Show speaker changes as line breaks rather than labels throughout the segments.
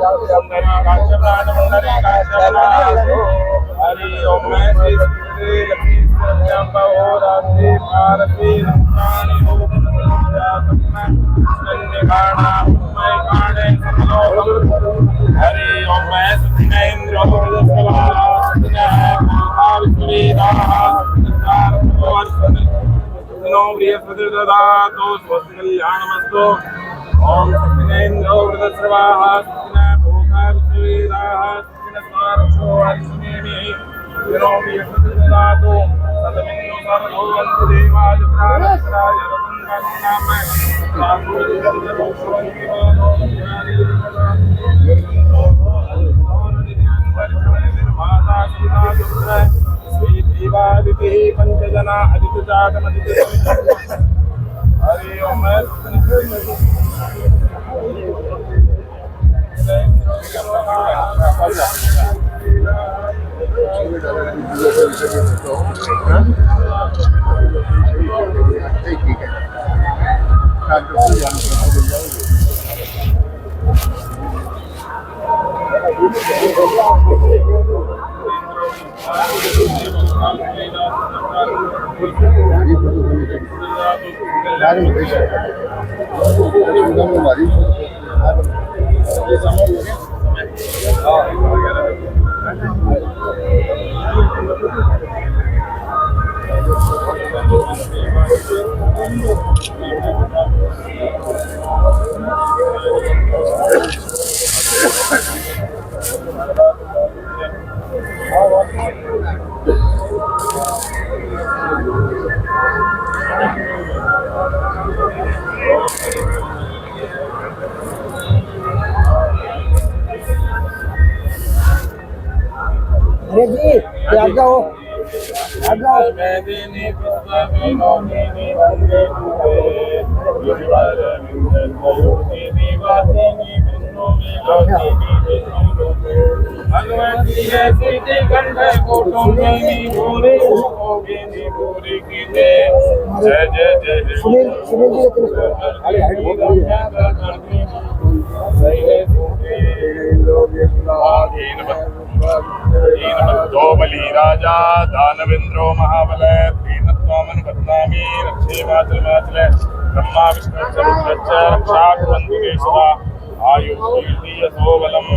सुंदरी काश्यपराज मुंडरी काश्यपराज हरि ओम मैं श्री लक्ष्मी सत्यांबा हो रात्रि भारती रक्षाणि होगुणसंध्यातम्मा मैं काणे समलोकम हरि ओम मैं सत्येंद्र ददातु स्वस्ति कल्याणमस्तु ओम सत्येंद्रो वृतस्रवाः सत्येन भोगा विश्ववेदाः सत्येन स्वार्चो हरिसुमेमि दिनो ददातु सतमिन्नो सर्वभवन्तु देवादित्राणत्राय पंचजना अदिति हरि ओम
अरे जी आप जाओ
दो बलि राजा दानवेंद्रो महाबलय दीनत्वमन बदनामी रक्षे मातृ मातृ ब्रह्मा विष्णु समुद्रच्च रक्षा कुर्वन्तु केशवा आयुर्कीर्ति यशो बलम्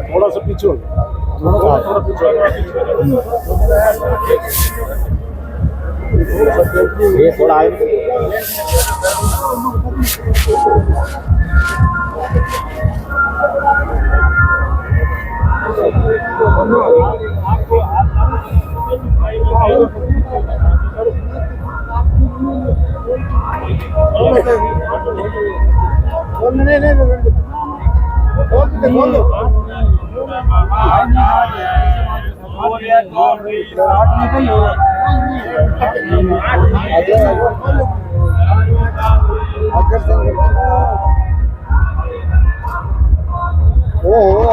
थोड़ा सा पीछे थोड़ा पीछे ये थोड़ा आए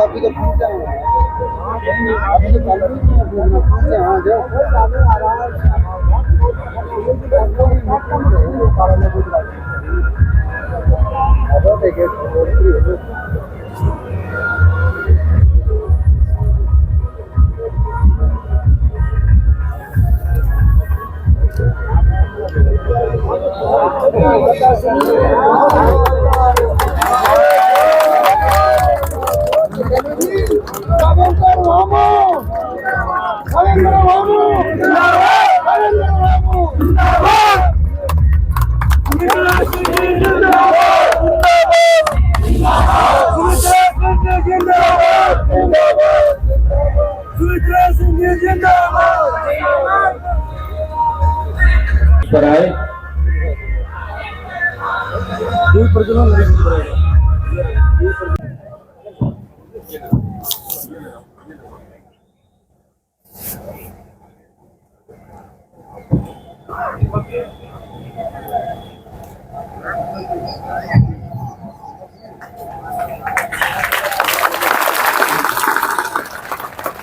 अभी तो पूछा अभी तो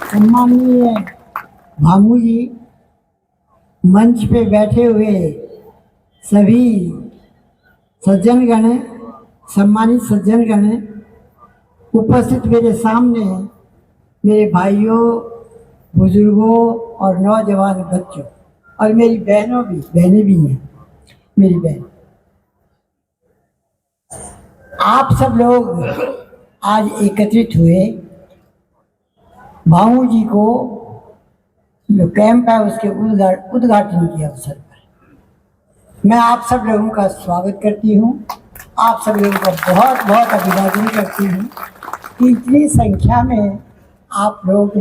सम्माननीय भामू जी, मंच पे बैठे हुए सभी सज्जनगण, सम्मानित सज्जनगण, उपस्थित मेरे सामने मेरे भाइयों, बुजुर्गों और नौजवान बच्चों और मेरी बहनें भी हैं, मेरी बहन, आप सब लोग आज एकत्रित हुए भाऊ जी को जो कैंप है उसके उद्घाटन के अवसर पर मैं आप सब लोगों का स्वागत करती हूँ। आप सब लोगों का बहुत बहुत अभिवादन करती हूँ कि इतनी संख्या में आप लोग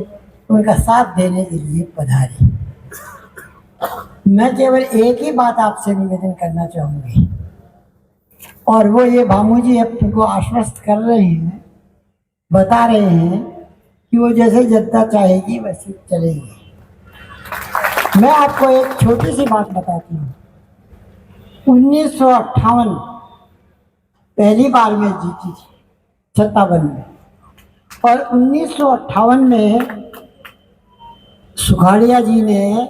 उनका साथ देने के लिए पधारे। मैं केवल एक ही बात आपसे निवेदन करना चाहूँगी और वो ये भामू जी आपको आश्वस्त कर रहे हैं, बता रहे हैं कि वो जैसे जनता चाहेगी वैसे चलेगी। मैं आपको एक छोटी सी बात बताती हूँ। 1958 पहली बार मैं जीती थी 57 में, और 1958 में सुखाड़िया जी ने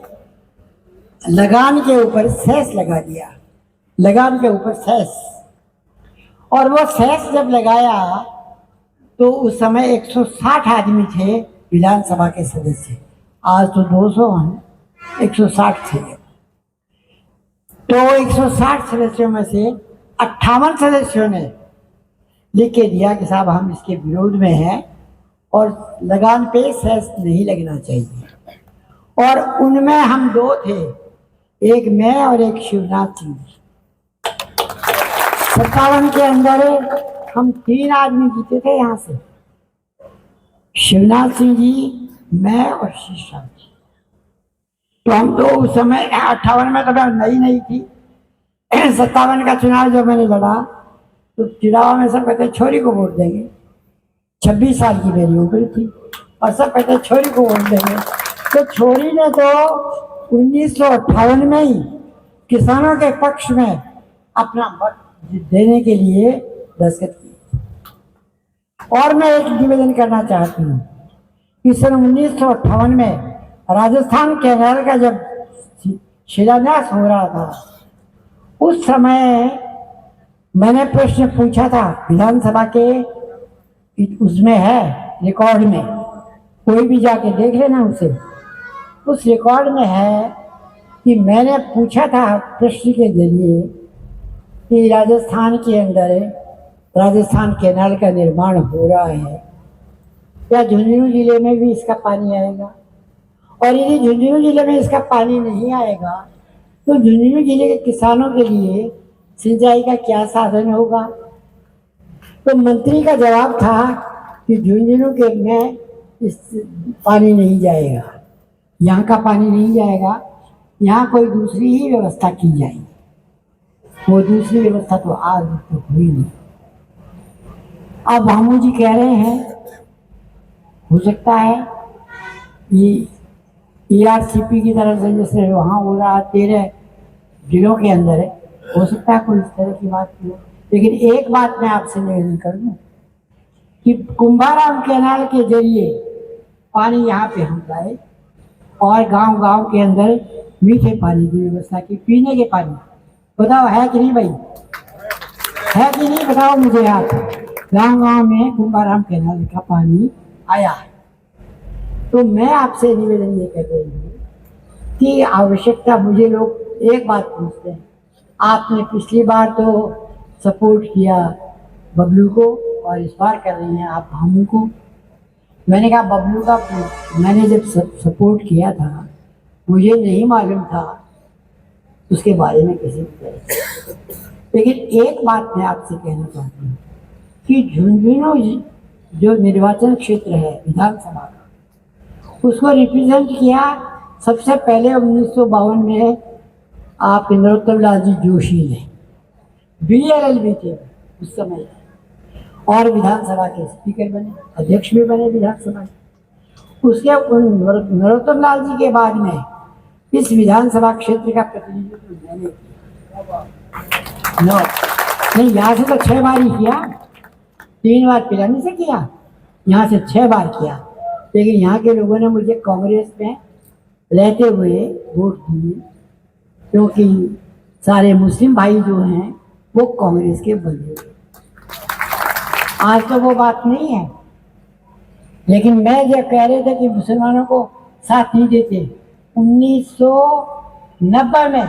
लगान के ऊपर सेस लगा दिया, लगान के ऊपर सेस, और वो सेस जब लगाया तो उस समय 160 आदमी थे विधानसभा के सदस्य। आज तो 200 हैं, 160 थे। तो 160 सदस्यों में से 58 सदस्यों ने लिख के दिया कि साहब हम इसके विरोध में हैं और लगान पे सेस नहीं लगना चाहिए। और उनमें हम दो थे, एक मैं और एक शिवनाथ सिंह। 57 के अंदर हम 3 आदमी जीते थे यहाँ से, शिवनाथ सिंह जी, मैं और शीशा जी। तो हम तो उस समय 58 में तो मैं नहीं थी। 57 का चुनाव जब मैंने लड़ा तो चुनाव में सब कहते छोरी को वोट देंगे। 26 साल की मेरी उम्र थी और सब कहते छोरी को वोट देंगे। तो छोरी ने तो 1958 में ही किसानों के पक्ष में अपना वोट देने के लिए दस्तखत किए। और मैं एक निवेदन करना चाहती हूँ कि सन 1958 में राजस्थान कैनाल का जब शिलान्यास हो रहा था, उस समय मैंने प्रश्न पूछा था विधानसभा के, उसमें है रिकॉर्ड में, कोई भी जाके देख लेना उसे, उस रिकॉर्ड में है कि मैंने पूछा था प्रश्न के जरिए कि राजस्थान के अंदर राजस्थान कैनाल का निर्माण हो रहा है, क्या झुंझुनू जिले में भी इसका पानी आएगा? और यदि झुंझुनू जिले में इसका पानी नहीं आएगा तो झुंझुनू जिले के किसानों के लिए सिंचाई का क्या साधन होगा? तो मंत्री का जवाब था कि झुंझुनू के में इस पानी नहीं जाएगा, यहाँ का पानी नहीं जाएगा, यहाँ कोई दूसरी ही व्यवस्था की जाएगी। वो दूसरी व्यवस्था तो आज तक हुई नहीं। अब भामू जी कह रहे हैं हो सकता है ये ERCP की तरफ से जैसे वहाँ हो रहा 13 जिलों के अंदर है, हो सकता है कोई इस तरह की बात की हो। लेकिन एक बात मैं आपसे निवेदन कर दूँ कि कुंभाराम कैनाल के जरिए पानी यहाँ पे हम लाए और गांव-गांव के अंदर मीठे पानी की व्यवस्था की, पीने के पानी। बताओ है कि नहीं भाई, है कि नहीं? बताओ मुझे आप। गांव-गांव में कुंभाराम कैनाल का पानी आया। तो मैं आपसे निवेदन ये कर रही हूँ कि आवश्यकता, मुझे लोग एक बात पूछते हैं, आपने पिछली बार तो सपोर्ट किया बबलू को और इस बार कर रही हैं आप भामू को। मैंने कहा बबलू का मैंने जब सपोर्ट किया था मुझे नहीं मालूम था उसके बारे में किसी भी, लेकिन एक बात मैं आपसे कहना चाहती हूँ कि झुंझुनू जो निर्वाचन क्षेत्र है विधानसभा का, उसको रिप्रेजेंट किया सबसे पहले 1952 में आप नरोत्तम लाल जी जोशी ने, BLLB थे उस समय, और विधानसभा के स्पीकर बने, अध्यक्ष भी बने विधानसभा के। उसके नरोत्तम लाल जी के बाद में इस विधानसभा क्षेत्र का प्रतिनिधित्व मैंने किया। नो, नहीं, यहाँ से तो 6 बार ही किया, 3 बार पिलानी से किया, यहाँ से 6 बार किया। लेकिन यहाँ के लोगों ने मुझे कांग्रेस में रहते हुए वोट दिए, क्योंकि सारे मुस्लिम भाई जो हैं वो कांग्रेस के बंदे थे। आज तो वो बात नहीं है, लेकिन मैं जो कह रहे थे कि मुसलमानों को साथ नहीं देते, 1990 में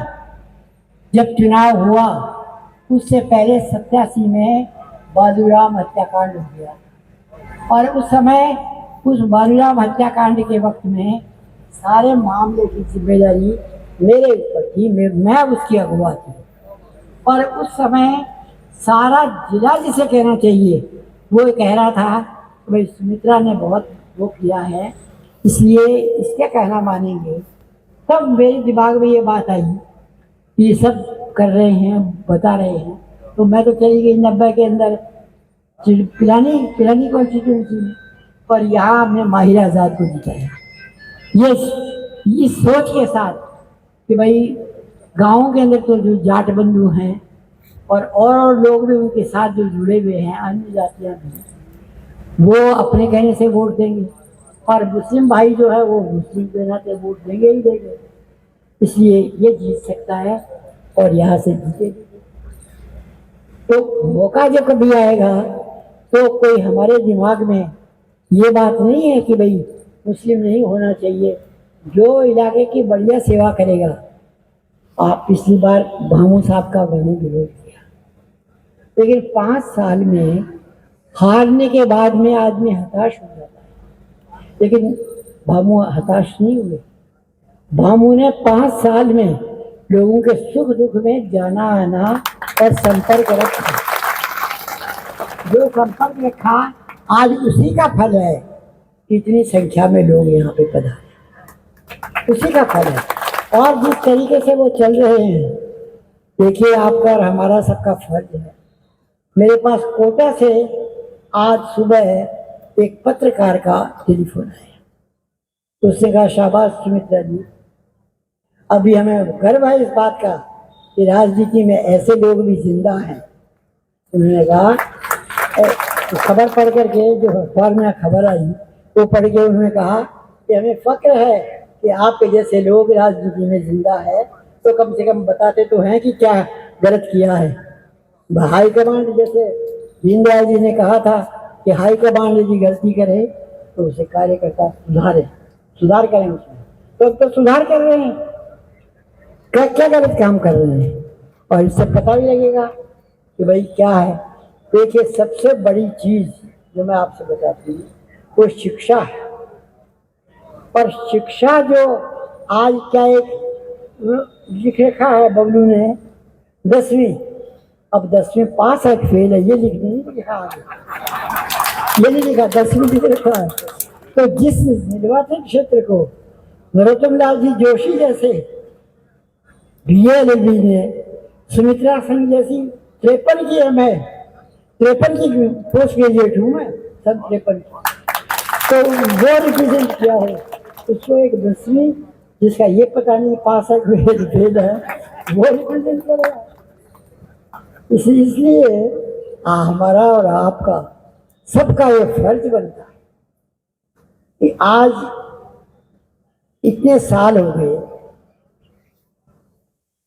जब चुनाव हुआ, उससे पहले 87 में बालूराम हत्याकांड हो गया, और उस समय उस बालूराम हत्याकांड के वक्त में सारे मामले की जिम्मेदारी मेरे ऊपर थी, मैं उसकी अगुवा थी। और उस समय सारा जिला जिसे कहना चाहिए वो कह रहा था कि भाई सुमित्रा ने बहुत वो किया है, इसलिए इसके कहना मानेंगे। तब मेरे दिमाग में ये बात आई, ये सब कर रहे हैं, बता रहे हैं, तो मैं तो चली गई 90 के अंदर पिलानी कॉन्स्टिट्यूंसी में, और यहाँ हमने माहिर आज़ाद को जिताया, ये इस सोच के साथ कि भाई गाँव के अंदर तो जो जाट बंधु हैं और लोग भी उनके साथ जो जुड़े हुए हैं, अन्य जातियाँ भी, वो अपने कहने से वोट देंगे, और मुस्लिम भाई जो है वो मुस्लिम के नाते वोट देंगे ही देंगे, इसलिए ये जीत सकता है और यहाँ से जीतेगी। तो मौका जब कभी आएगा तो कोई हमारे दिमाग में ये बात नहीं है कि भाई मुस्लिम नहीं होना चाहिए, जो इलाके की बढ़िया सेवा करेगा। आप पिछली बार भामू साहब का मैंने विरोध किया, लेकिन 5 साल में हारने के बाद में आदमी हताश हो जाता है, लेकिन भामू हताश नहीं हुए। भामू ने 5 साल में लोगों के सुख दुख में जाना आना और संपर्क रखा, जो संपर्क रखा आज उसी का फल है, इतनी संख्या में लोग यहाँ पे पधारे, उसी का फल है। और जिस तरीके से वो चल रहे हैं, देखिए आपका और हमारा सबका फर्ज है। मेरे पास कोटा से आज सुबह एक पत्रकार का टेलीफोन आया, तो उसने कहा शाबाश सुमित्रा जी, अभी हमें गर्व है इस बात का कि राजनीति में ऐसे लोग भी जिंदा हैं। उन्होंने कहा खबर पढ़ करके, जो अखबार में खबर आई वो पढ़ के उन्होंने कहा कि हमें फक्र है कि आपके जैसे लोग राजनीति में जिंदा है, तो कम से कम बताते तो हैं कि क्या गलत किया है। हाई कमांड, जैसे दीनदयाल जी ने कहा था कि हाई कमांड यदि गलती करे तो उसे कार्यकर्ता सुधार करें उसमें, तो अब तो सुधार कर रहे हैं, क्या क्या गलत काम कर रहे हैं, और इससे पता भी लगेगा कि भाई क्या है। देखिए सबसे बड़ी चीज जो मैं आपसे बताती हूँ वो शिक्षा है, और शिक्षा जो आज क्या एक लिख रखा है बबलू ने 10वीं, अब 10वीं पास है फेल है, ये नहीं लिखा आगे, ये नहीं लिखा, 10वीं लिख रखा है। तो जिस निर्वाचन क्षेत्र को नरोत्तम लाल जी जोशी जैसे BA ने, सुमित्रा सिंह जैसी 53 की है, मैं 53 की पोस्ट ग्रेजुएट हूँ मैं, सब 53, तो वो रिप्रेजेंट किया है उसको एक 10वीं जिसका ये पता नहीं पास है फेल है, वो रिप्रेजेंट कर रहा है। इसलिए हमारा और आपका सबका ये फर्ज बनता है कि आज इतने साल हो गए,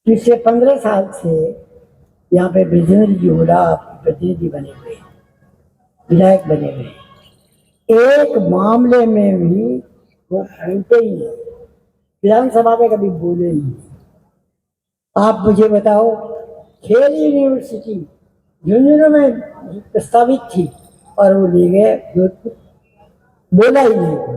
पिछले 15 साल से यहाँ पे ब्रिजेंद्र जी होड़ा प्रतिनिधि बने हुए, विधायक बने हुए, एक मामले में भी वो बोलते ही नहीं, विधानसभा में कभी बोले ही नहीं। आप मुझे बताओ, खेल यूनिवर्सिटी झुंझुनू में प्रस्तावित थी और वो ले गए जोधपुर, बोला ही नहीं।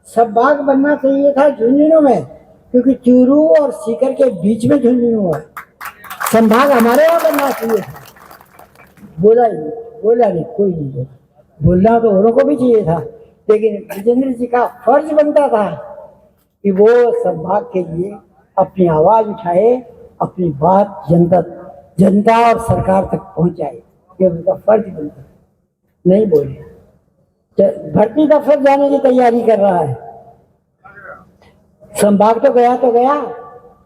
सब बाग बनना चाहिए था झुंझुनू में, क्योंकि चूरू और सीकर के बीच में झुंझुनू है, संभाग हमारे यहाँ बनना चाहिए था, बोला नहीं, कोई नहीं बोला। बोलना तो औरों को भी चाहिए था, लेकिन विजेंद्र जी का फर्ज बनता था कि वो संभाग के लिए अपनी आवाज उठाए, अपनी बात जनता और सरकार तक पहुंचाए, ये उनका फर्ज बनता। नहीं बोले, भर्ती दफ्तर जाने की तैयारी कर रहा है, संभाग तो गया,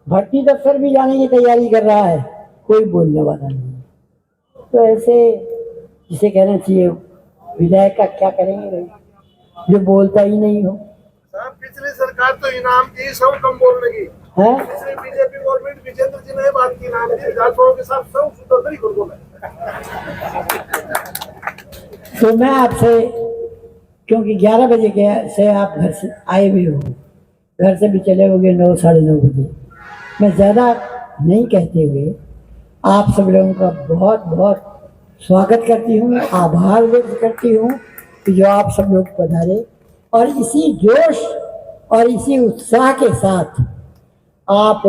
भर्ती दफ्तर भी जाने की तैयारी कर रहा है, कोई बोलने वाला नहीं। तो ऐसे जिसे कहना चाहिए विधायक का क्या करेंगे भाई, जो बोलता ही नहीं हो।
साहब पिछली सरकार तो इनाम की सब कम बोलने की
है
पिछली बीजेपी गवर्नमेंट विजेंद्र जी ने बात की इनाम की जाटों के साथ सब सुतंत्री कर बोला।
तो मैं आपसे, क्योंकि 11 बजे के से आप घर से आए भी हो, घर से भी चले होंगे 9 साढ़े 9 बजे, मैं ज़्यादा नहीं कहते हुए आप सब लोगों का बहुत बहुत स्वागत करती हूँ, आभार व्यक्त करती हूँ कि जो आप सब लोग पधारे और इसी जोश और इसी उत्साह के साथ आप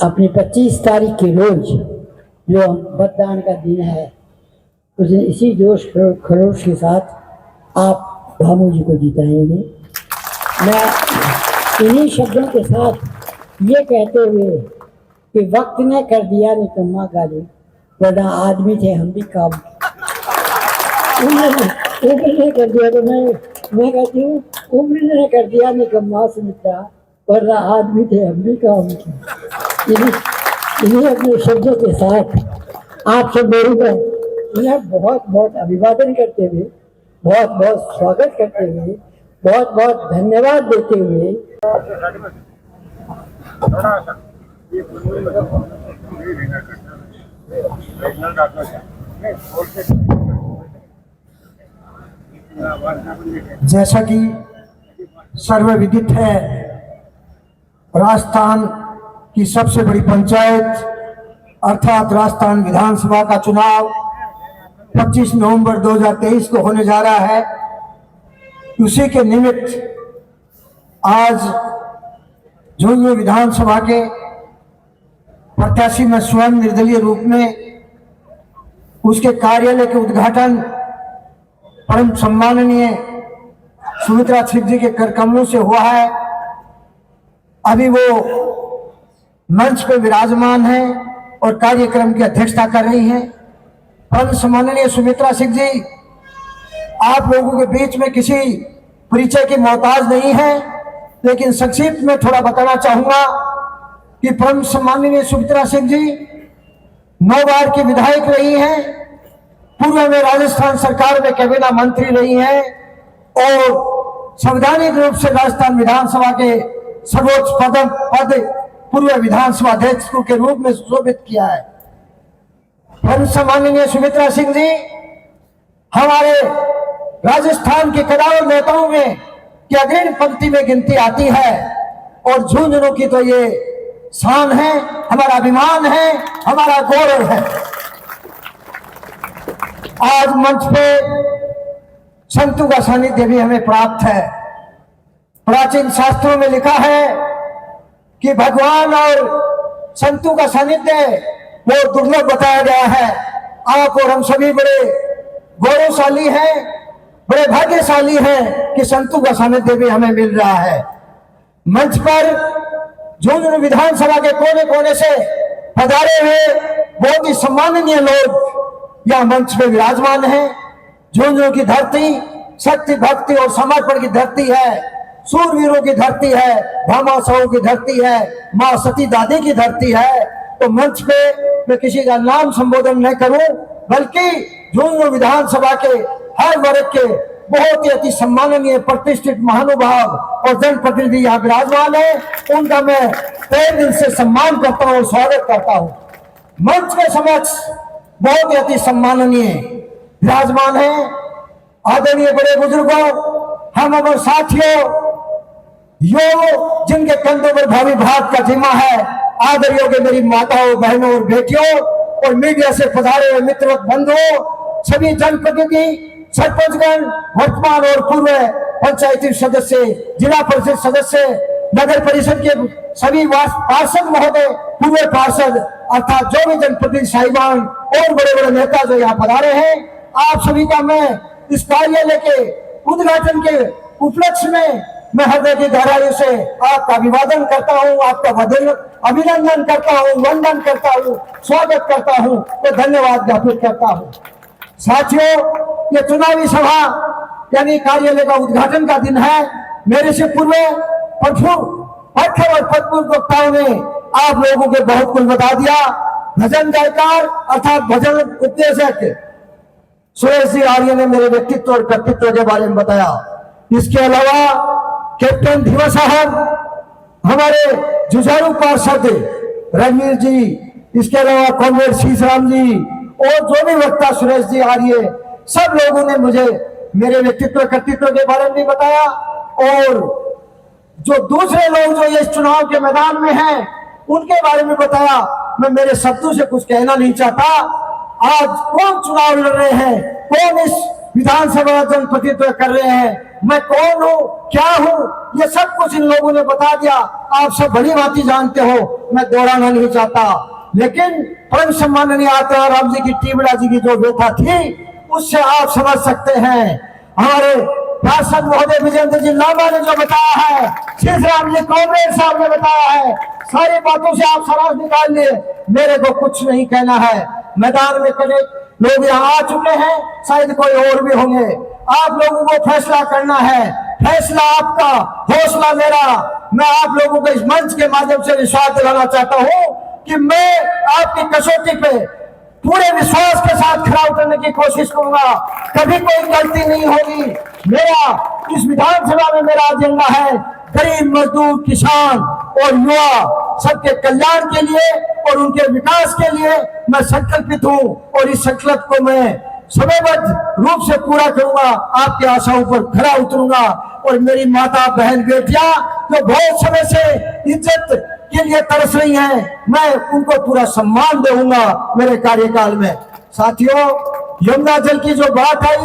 अपनी 25 तारीख के रोज जो मतदान का दिन है, उस दिन इसी जोश खरोश के साथ आप भामू जी को जिताएंगे। मैं इन्हीं शब्दों के साथ ये कहते हुए कि वक्त ने कर दिया निकम्मा गाली, वरना आदमी थे हम भी काम। उम्र ने कर दिया, तो मैं कहती हूँ उम्र ने कर दिया निकम्मा सुमित्रा, वरना आदमी थे हम भी काम की। इन्हीं अपने शब्दों के साथ आप सब लोगों का उन्हें बहुत बहुत अभिवादन करते हुए, बहुत बहुत स्वागत करते हुए, बहुत बहुत धन्यवाद देते हुए
जैसा कि सर्वविदित है, राजस्थान की सबसे बड़ी पंचायत अर्थात राजस्थान विधानसभा का चुनाव 25 नवंबर 2023 को होने जा रहा है। उसी के निमित्त आज झुंझुनू विधानसभा के प्रत्याशी में स्वयं निर्दलीय रूप में उसके कार्यालय के उद्घाटन परम सम्माननीय सुमित्रा सिंह जी के करकमलों से हुआ है। अभी वो मंच पर विराजमान है और कार्यक्रम की अध्यक्षता कर रही हैं। परम सम्माननीय सुमित्रा सिंह जी आप लोगों के बीच में किसी परिचय की मोहताज नहीं है, लेकिन संक्षिप्त में थोड़ा बताना चाहूंगा कि परम सम्माननीय सुमित्रा सिंह जी 9 बार की विधायक रही हैं, पूर्व में राजस्थान सरकार में कैबिनेट मंत्री रही हैं और संवैधानिक रूप से राजस्थान विधानसभा के सर्वोच्च पद पूर्व विधानसभा अध्यक्ष के रूप में सुशोभित किया है। परम सम्माननीय सुमित्रा सिंह जी हमारे राजस्थान के कदावर नेताओं में की अग्रणी पंक्ति में गिनती आती है और झुंझुनू की तो ये शान है, हमारा अभिमान है, हमारा गौरव है। आज मंच पे संतों का सानिध्य भी हमें प्राप्त है। प्राचीन शास्त्रों में लिखा है कि भगवान और संतों का सानिध्य वो दुर्लभ बताया गया है। आप और हम सभी बड़े गौरवशाली हैं, बड़े भाग्यशाली हैं कि संतों का सानिध्य भी हमें मिल रहा है। मंच पर झुंझुनू विधानसभा के कोने कोने से पधारे हुए बहुत ही सम्माननीय लोग यह मंच पे विराजमान है। झुंझुनू की धरती शक्ति भक्ति और समर्पण की धरती है, सूरवीरों की धरती है, भामाशाहों की धरती है, माँ सती दादी की धरती है। तो मंच पे मैं किसी का नाम संबोधन नहीं करूं, बल्कि झुंझुनू विधानसभा के हर वर्ग के बहुत ही अति सम्माननीय प्रतिष्ठित महानुभाव और जनप्रतिनिधि यहाँ विराजमान है, उनका मैं तहे दिल से सम्मान करता हूँ और स्वागत करता हूँ। मंच के समक्ष बहुत ही अति सम्माननीय विराजमान है आदरणीय बड़े बुजुर्गों, हम और साथियों, यो जिनके कंधों पर भावी भारत का जिम्मा है, आदरणीय के मेरी माताओं बहनों और बेटियों और मीडिया से पधारे हुए मित्र बंधुओं, सभी जनप्रतिनिधि, सरपंचगण, वर्तमान और पूर्व पंचायती सदस्य, जिला परिषद सदस्य, नगर परिषद के सभी पार्षद महोदय, पूर्व पार्षद अर्थात जो भी जनप्रतिनिधि साहिबान और बड़े बड़े नेता जो यहाँ पधारे हैं, आप सभी का मैं इस कार्यालय के उद्घाटन के उपलक्ष्य में मैं हृदय की गहराई से आपका अभिवादन करता हूँ, आपका अभिनंदन करता हूँ, वंदन करता हूँ, स्वागत करता हूँ, तो धन्यवाद ज्ञापित करता हूँ। साथियों, ये चुनावी सभा यानी कार्यालय का उद्घाटन का दिन है मेरे से पूर्व प्रखर और पदपूर्व वक्ताओं ने आप लोगों को बहुत कुछ बता दिया। भजन गायकार अर्थात भजन उपदेशक सुरेश जी आर्य ने मेरे व्यक्तित्व और कर्तृत्व के बारे में बताया। इसके अलावा कैप्टन धीवा साहब, हमारे जुझारू पार्षद रणवीर जी, इसके अलावा कॉमरेड शीशराम जी और जो भी वक्ता सुरेश जी आर्य, सब लोगों ने मुझे मेरे व्यक्तित्व कर्तृत्व के बारे में भी बताया। और जो दूसरे लोग जो इस चुनाव के मैदान में हैं उनके बारे में बताया। मैं मेरे शब्दों से कुछ कहना नहीं चाहता। आज कौन चुनाव लड़ रहे हैं, कौन इस विधानसभा जनप्रतिनिधित्व कर रहे हैं, मैं कौन हूं, क्या हूं, ये सब कुछ इन लोगों ने बता दिया। आप सब भली भांति जानते हो, मैं दोहराना नहीं चाहता। लेकिन परम सम्माननीय आत्माराम जी की, टीबड़ा जी की जो व्यथा थी उससे आप समझ सकते हैं। हमारे पार्षद महोदय विजेंद्र जी लांबा ने जो बताया है, शीशराम जी कॉमरेड साहब ने बताया है, सारी बातों से आप सराज निकाल लिए। मेरे को कुछ नहीं कहना है। मैदान में कई लोग यहाँ आ चुके हैं, शायद कोई और भी होंगे। आप लोगों को फैसला करना है, फैसला आपका, हौसला मेरा। मैं आप लोगों को इस मंच के माध्यम से विश्वास दिलाना चाहता हूँ कि मैं आपकी कसौटी पे पूरे विश्वास के साथ खड़ा उतरने की कोशिश करूंगा। कभी कोई गलती नहीं होगी। मेरा इस विधानसभा में मेरा एजेंडा है गरीब, मजदूर, किसान और युवा सबके कल्याण के लिए और उनके विकास के लिए मैं संकल्पित हूं और इस संकल्प को मैं समयबद्ध रूप से पूरा करूंगा। आपकी आशाओं पर खरा उतरूंगा। और मेरी माता, बहन, बेटियां जो बहुत समय से इज्जत के लिए तरस रही हैं, मैं उनको पूरा सम्मान दूंगा मेरे कार्यकाल में। साथियों, यमुना जल की जो बात आई,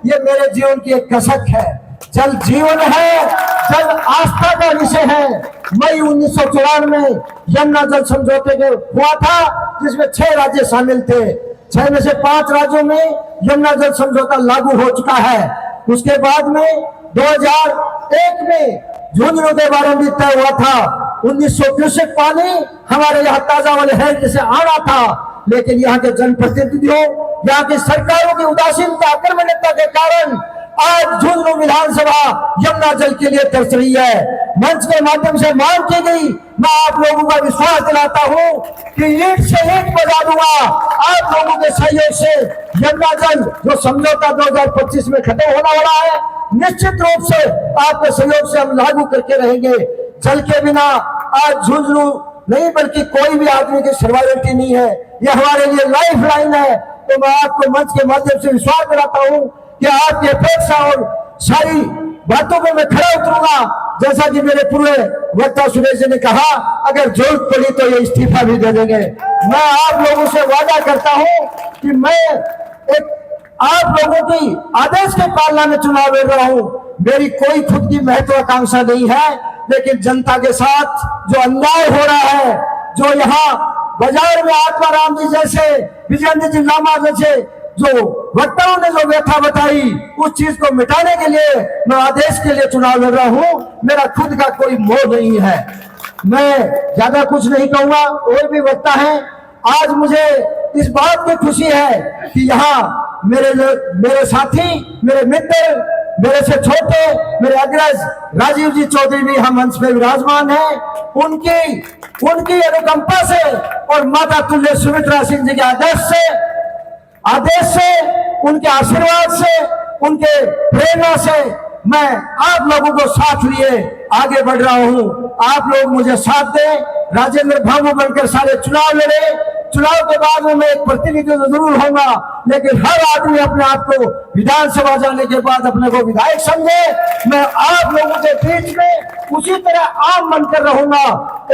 ये मेरे जीवन की एक कसक है। जल जीवन है, जल आस्था का विषय है। मई 1994 में यमुना जल समझौते के हुआ था, जिसमें 6 राज्य शामिल थे। 6 में से 5 राज्यों में यमुना जल समझौता लागू हो चुका है। उसके बाद में 2001 में झुंझुनू के बारे में तय हुआ था। 1900 क्यूसेक पानी हमारे यहाँ ताजा वाले हेड से आना था, लेकिन यहाँ के जनप्रतिनिधियों, यहाँ की सरकारों की उदासीनता, अकर्मण्यता के कारण आज झुंझुनू विधानसभा यमुना जल के लिए तरस रही है। मंच के माध्यम से मांग की गई। मैं आप लोगों का विश्वास दिलाता हूं कि ईंट से ईंट बजा दूंगा। आप लोगों के सहयोग से यमुना जल जो समझौता 2025 में खत्म होने वाला है, निश्चित रूप से आपके सहयोग से हम लागू करके रहेंगे। जल के बिना आज झुंझुनू नहीं बल्कि कोई भी आदमी की सर्वाइवलिटी नहीं है। ये हमारे लिए लाइफ लाइन है। तो मैं आपको मंच के माध्यम से विश्वास दिलाता हूं कि आपकी अपेक्षा और सारी बातों में मैं खड़ा उतरूंगा। जैसा कि मेरे पूरे वक्ता सुरेश जी ने कहा, अगर जरूरत पड़ी तो ये इस्तीफा भी दे देंगे। मैं आप लोगों से वादा करता हूं कि मैं एक आप लोगों की आदेश के पालना में चुनाव लड़ रहा हूं। मेरी कोई खुद की महत्वाकांक्षा नहीं है, लेकिन जनता के साथ जो अन्याय हो रहा है, जो यहाँ बाजार में आत्माराम जी जैसे, विजेंद्र जी लामा जैसे जो वक्ताओं ने जो व्यथा बताई, उस चीज को मिटाने के लिए मैं आदेश के लिए चुनाव लड़ रहा हूं। मेरा खुद का कोई मोह नहीं है। मैं ज्यादा कुछ नहीं कहूंगा, और भी वक्ता हैं। आज मुझे इस बात की खुशी है कि यहाँ मेरे साथी, मेरे मित्र, मेरे से छोटे, मेरे अग्रज राजीव जी चौधरी भी हम मंच में विराजमान हैं। उनकी अनुकंपा से और माता तुल्य सुमित्रा सिंह जी के आदेश से, उनके आशीर्वाद से, उनके प्रेरणा से मैं आप लोगों को साथ लिए आगे बढ़ रहा हूं। आप लोग मुझे साथ दें, राजेंद्र भामू बनकर सारे चुनाव लड़े। चुनाव के बाद में मैं एक प्रतिनिधि तो जरूर होगा, लेकिन हर आदमी अपने आप को विधानसभा जाने के बाद अपने को विधायक समझे। मैं आप लोगों के बीच में उसी तरह आम बनकर रहूंगा।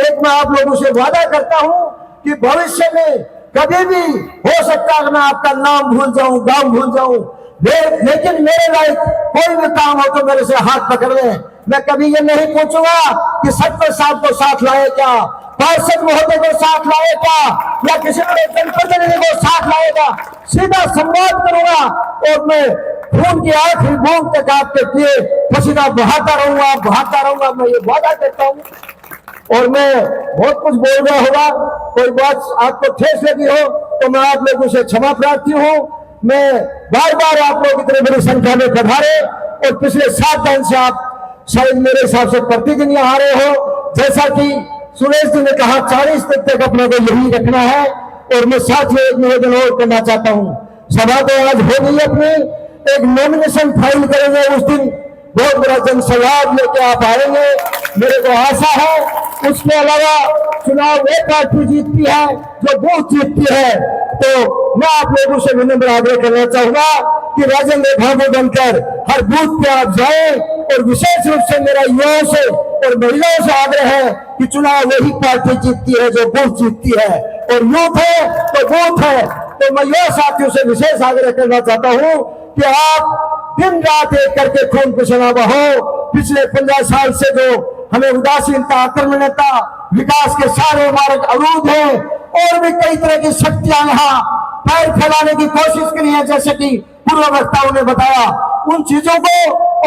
एक मैं आप लोगों से वादा करता हूं कि भविष्य में कभी भी हो सकता है मैं आपका नाम भूल जाऊं, गांव भूल जाऊं, लेकिन मेरे लायक कोई भी काम हो तो मेरे से हाथ पकड़ ले। मैं कभी ये नहीं पूछूंगा कि सत्तर साहब को साथ लाए क्या, पार्षद महोदय को साथ लाए क्या, या किसी बड़े जनप्रतिनिधि को साथ लाएगा। सीधा संवाद करूंगा और मैं खून की आखिरी बूंद तक आपके लिए पसीना बहाता रहूंगा। मैं ये वादा करता हूँ। और मैं बहुत कुछ बोल रहा होगा, कोई बात आपको ठेस लगी हो तो मैं आप लोगों से क्षमा प्रार्थी हूँ। मैं बार बार आप लोग इतने बड़ी संख्या में पधारे और पिछले 7 दिन से आप शायद मेरे हिसाब से प्रतिदिन यहाँ आ रहे हो। जैसा कि सुरेश जी ने कहा 40 तक अपने को यही रखना है। और मैं साथ में एक निवेदन और करना चाहता हूँ। सभा तो आज हो गई अपनी, एक नॉमिनेशन फाइल करेंगे उस दिन, बहुत बड़ा जनसंवाद लेके आप आएंगे, मेरे को आशा है। उसके अलावा चुनाव वो पार्टी जीतती है जो बूथ जीतती है। तो मैं आप लोगों से विनम्र आग्रह करना चाहूंगा कि राजेंद्र भागो बनकर हर बूथ पे आप जाएं। और विशेष रूप से मेरा युवाओं से और महिलाओं से आग्रह है कि चुनाव वही पार्टी जीतती है जो बूथ जीतती है, और यूथ है तो बूथ है। तो मैं युवा साथियों से विशेष आग्रह करना चाहता हूं कि आप दिन रात एक करके खून पसीना बहाओ। पिछले 15 साल से जो हमें उदासीनता, आक्रमणता, विकास के सारे मार्ग अवरुद्ध है, और भी कई तरह की शक्तियां यहाँ पैर फैलाने की कोशिश करी है, जैसे कि पूर्व वक्ताओं ने बताया। उन चीजों को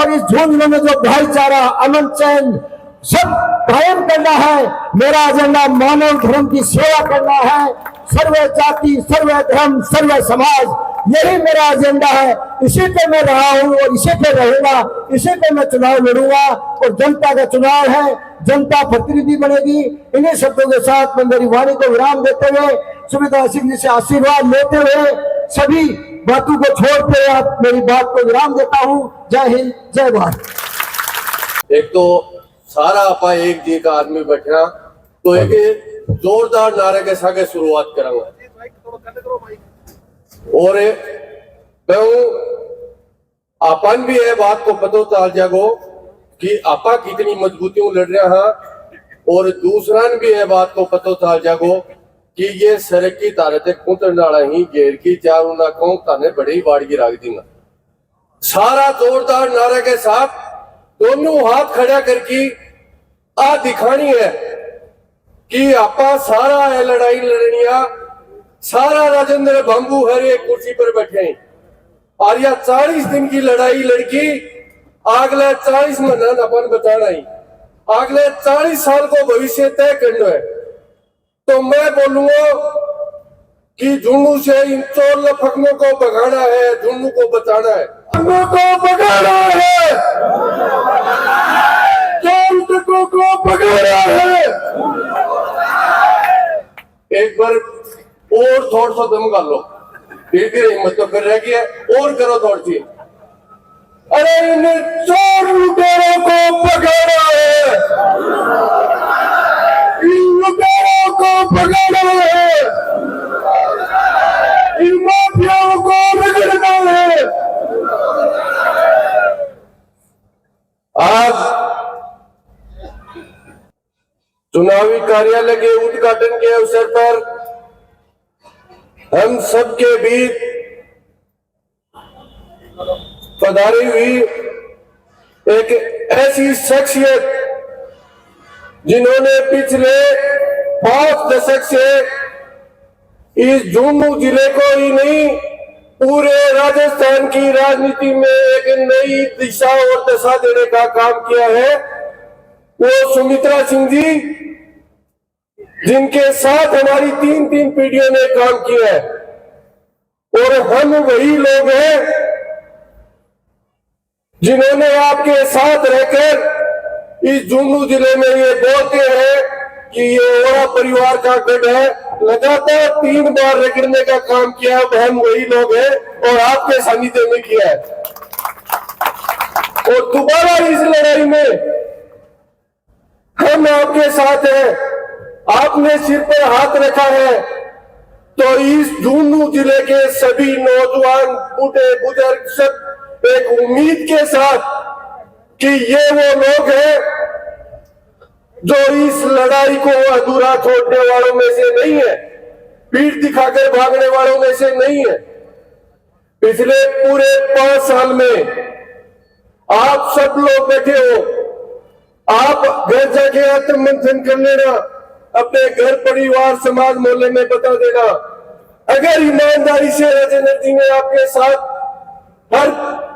और इस झुंझुनू में जो भाईचारा, अमन चैन सब कायम करना है। मेरा एजेंडा मानव धर्म की सेवा करना है। सर्व जाति, सर्व धर्म, सर्व समाज, यही मेरा एजेंडा है। इसी पे मैं रहा हूं और इसी पे रहूंगा, इसी पे मैं चुनाव लड़ूंगा। और जनता का चुनाव है, जनता प्रतिनिधि बनेगी। इन्हीं शब्दों के साथ मैं मेरी वाणी को विराम देते हुए, सुमित्रा सिंह जी से आशीर्वाद लेते हुए, सभी बातों को छोड़ते हुए आप मेरी बात को विराम देता हूं। जय हिंद, जय भारत।
एक तो सारा आपा एक जी का आदमी बैठना, तो एक जोरदार नारे के साथ शुरुआत करूंगा। और मैं आपन भी है बात को पता चल जागो कि आपा कितनी मजबूतियों लड़ रहा है, और दूसरा भी है बात को पता चल जागो कि ये सड़क की तारते कुतरनाड़ा ही घेर की चारों ना कहूं ताने बड़ी ही बाड़गी राग दूंगा। सारा जोरदार नारे के साथ दोनों हाथ खड़ा करके आ दिखानी है कि आपा सारा है लड़ाई लड़निया, सारा राजेंद्र बाबू हर एक कुर्सी पर बैठे हैं, और यह 40 दिन की लड़ाई लड़की अगले 40 महीना अपन बताना ही, अगले 40 साल को भविष्य तय करना है। तो मैं बोलूंगा कि झुन्नू से इन चोर लफकनों को भगाना है, झुन्नू को बचाना है, झुन्नू को भगाना है, चोर को भगाना है। एक बार और थोड़ा सा दम कर लो, धीरे धीरे हिम्मत तो कर रह गया, और करो थोड़ी सी। अरे इन चोर लुटेरों को भगाना है, इन लुटेरों को भगाना है, इन माफियाओं को रगड़ना है। आज चुनावी कार्यालय के उद्घाटन के अवसर पर हम सबके बीच पधारी हुई एक ऐसी शख्सियत जिन्होंने पिछले 5 दशक से इस झुन्नू जिले को ही नहीं पूरे राजस्थान की राजनीति में एक नई दिशा और दशा देने का काम किया है। वो सुमित्रा सिंह जी, जिनके साथ हमारी 3 पीढ़ियों ने काम किया है, और हम वही लोग हैं जिन्होंने आपके साथ रहकर इस झुन्नू जिले में ये बोलते हैं कि ये ओरा परिवार का गढ़ है। लगातार 3 बार रगड़ने का काम किया, हम वही लोग हैं और आपके सानिध्य में किया है। और दोबारा इस लड़ाई में हम आपके साथ हैं। आपने सिर पर हाथ रखा है तो इस झुन्नू जिले के सभी नौजवान, बूढ़े, बुजुर्ग सब एक उम्मीद के साथ कि ये वो लोग हैं जो इस लड़ाई को अधूरा छोड़ने वालों में से नहीं है, पीठ दिखाकर भागने वालों में से नहीं है। पिछले पूरे 5 साल में आप सब लोग बैठे हो, आप घर जाके आत्ममंथन कर लेना, अपने घर, परिवार, समाज, मोहल्ले में बता देना। अगर ईमानदारी से राजेंद्र जी ने आपके साथ हर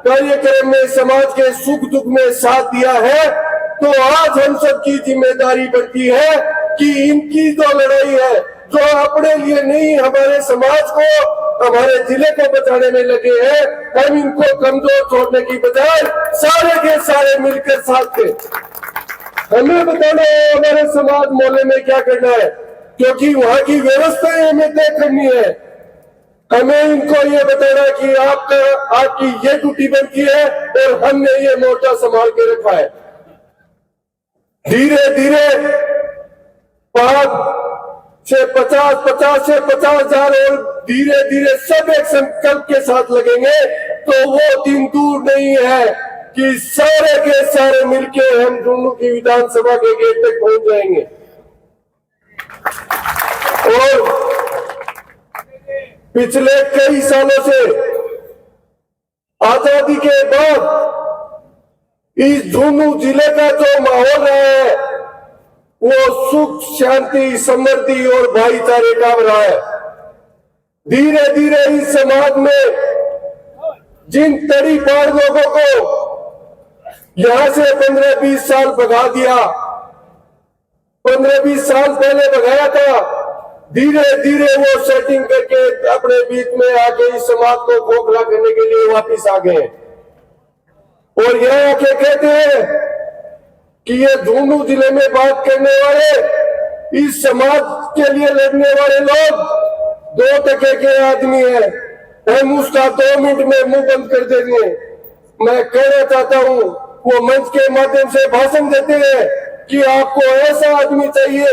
कार्यक्रम में, समाज के सुख दुख में साथ दिया है, तो आज हम सबकी जिम्मेदारी बनती है कि इनकी जो लड़ाई है, जो अपने लिए नहीं, हमारे समाज को, हमारे जिले को बचाने में लगे हैं। हम इनको कमजोर छोड़ने की बजाय सारे के सारे मिलकर साथ थे। हमें बताना है हमारे समाज मोहल्ले में क्या करना है, क्योंकि वहां की व्यवस्थाएं हमें तय करनी है। हमें इनको ये बताना कि आपकी ये ड्यूटी बनती है और हमने ये मोर्चा संभाल के रखा है। धीरे धीरे 5 से 50,000 और धीरे धीरे सब एक संकल्प के साथ लगेंगे तो वो दिन दूर नहीं है कि सारे के सारे मिलके हम झुंझुनू की विधानसभा के गेट तक पहुंच जाएंगे। और पिछले कई सालों से आजादी के बाद इस झुंझुनू जिले का जो माहौल है वो सुख शांति समृद्धि और भाईचारे का रहा है। धीरे धीरे इस समाज में जिन तड़ी पार लोगों को यहां से 15-20 साल भगा दिया, 15-20 साल पहले भगाया था, धीरे धीरे वो सेटिंग करके अपने बीच में आके इस समाज को खोखला करने के लिए वापिस आ गए और यह आके कहते हैं कि ये झुंझुनू जिले में बात करने वाले इस समाज के लिए लड़ने वाले लोग 2 टके के आदमी है, हम उसका 2 मिनट में मुंह बंद कर देंगे। मैं कहना चाहता हूं वो मंच के माध्यम से भाषण देते हैं कि आपको ऐसा आदमी चाहिए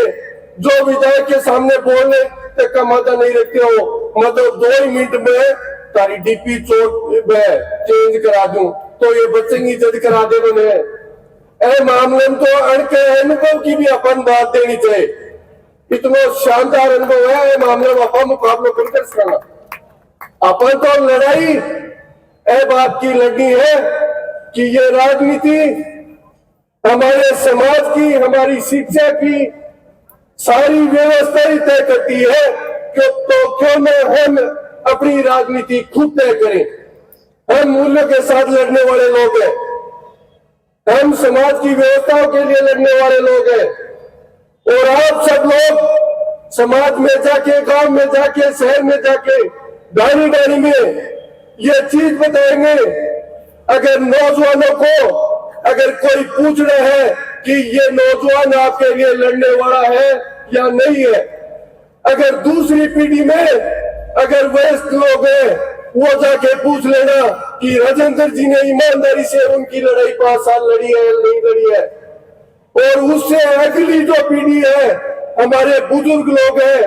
जो विधायक के सामने बोलने तक का मादा नहीं रखते हो, मतलब 2 मिनट में तारी डीपी चेंज करा दूं तो ये बच्चे जज करा दे बने। ऐ मामले में तो अड़के अनुभव की भी अपन बात देनी चाहिए। इतना शानदार अनुभव है मामले में अपन मुकाबला कर सकना। अपन तो लड़ाई ऐ बात की लड़नी है कि ये राजनीति हमारे समाज की, हमारी शिक्षा की सारी व्यवस्था ही तय करती है कि तो क्यों न हम अपनी राजनीति खुद तय करें। हम मूल्यों के साथ लड़ने वाले लोग हैं, हम समाज की व्यवस्थाओं के लिए लड़ने वाले लोग हैं और आप सब लोग समाज में जाके, गांव में जाके, शहर में जाके, गाड़ी गाड़ी में ये चीज बताएंगे। अगर नौजवानों को अगर कोई पूछ रहा है कि ये नौजवान आपके लिए लड़ने वाला है या नहीं है, अगर दूसरी पीढ़ी में अगर वयस्क लोग हैं वो जाके पूछ लेना कि राजेंद्र जी ने ईमानदारी से उनकी लड़ाई 5 साल लड़ी है या नहीं लड़ी है। और उससे अगली जो पीढ़ी है, हमारे बुजुर्ग लोग हैं,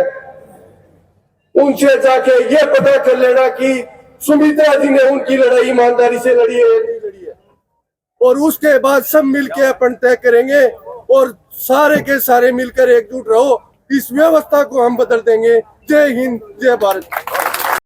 उनसे जाके ये पता कर लेना कि सुमित्रा जी ने उनकी लड़ाई ईमानदारी से लड़ी है या नहीं लड़ी है। और उसके बाद सब मिलके अपन तय करेंगे और सारे के सारे मिलकर एकजुट रहो, इस व्यवस्था को हम बदल देंगे। जय हिंद, जय भारत।